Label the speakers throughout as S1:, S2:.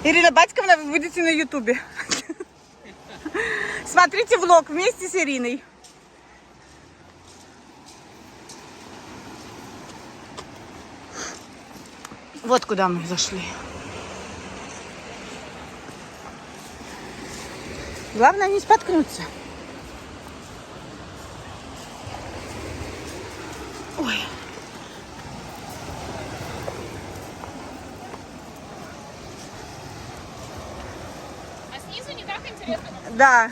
S1: Ирина Батьковна, вы будете на Ютубе. Смотрите влог вместе с Ириной. Вот куда мы зашли. Главное не споткнуться. Ой.
S2: А снизу не так интересно?
S1: Да.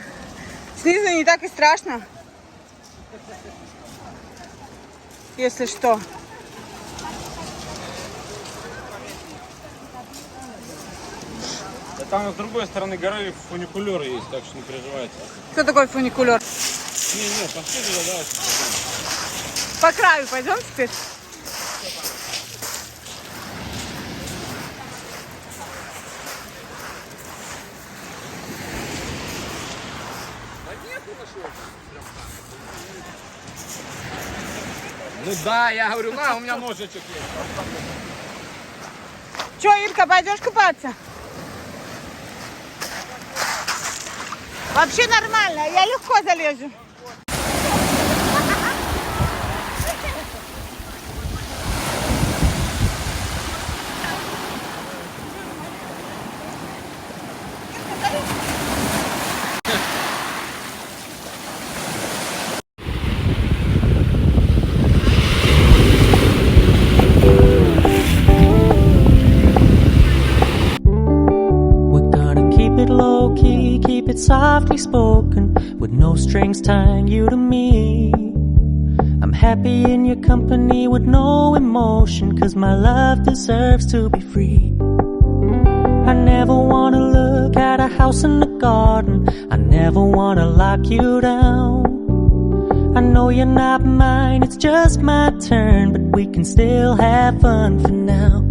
S1: Снизу не так и страшно. Если что.
S3: Там с другой стороны горы фуникулеры есть, так что не переживайте.
S1: Кто такой фуникулер?
S3: Не, пошли туда, давайте.
S1: По краю пойдем теперь?
S3: Ну да, я говорю, на, у меня ножичек есть.
S1: Че, Ирка, пойдешь купаться? Вообще нормально, я легко залезу.
S4: Keep it softly spoken, with no strings tying you to me. I'm happy in your company with no emotion, 'cause my love deserves to be free. I never wanna look at a house in the garden, I never wanna lock you down. I know you're not mine, it's just my turn, but we can still have fun for now.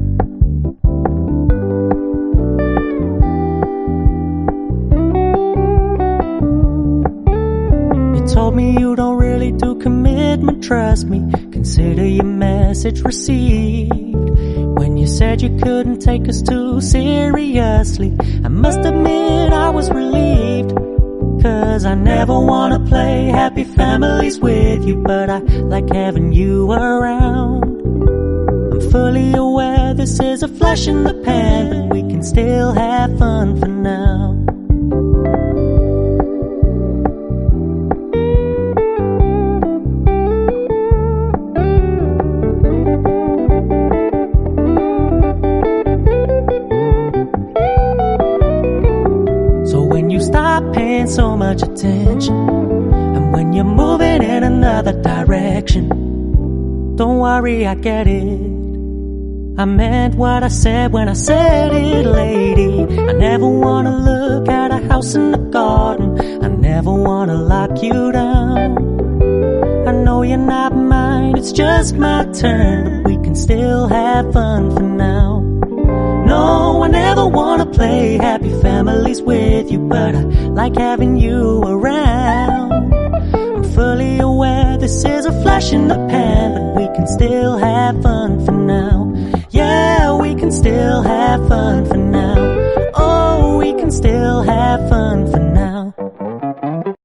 S4: Told me you don't really do commitment, trust me, consider your message received. When you said you couldn't take us too seriously, I must admit I was relieved. 'Cause I never wanna play happy families with you, but I like having you around. I'm fully aware this is a flash in the pan, but we can still have fun for now. So much attention, and when you're moving in another direction, don't worry, I get it. I meant what I said when I said it, lady. I never wanna look at a house in the garden, I never wanna lock you down. I know you're not mine, it's just my turn, but we can still have fun for now. No, I never wanna play happy families with you, but I like having you around. I'm fully aware this is a flash in the pan, but we can still have fun for now. Yeah, we can still have fun for now. Oh, we can still have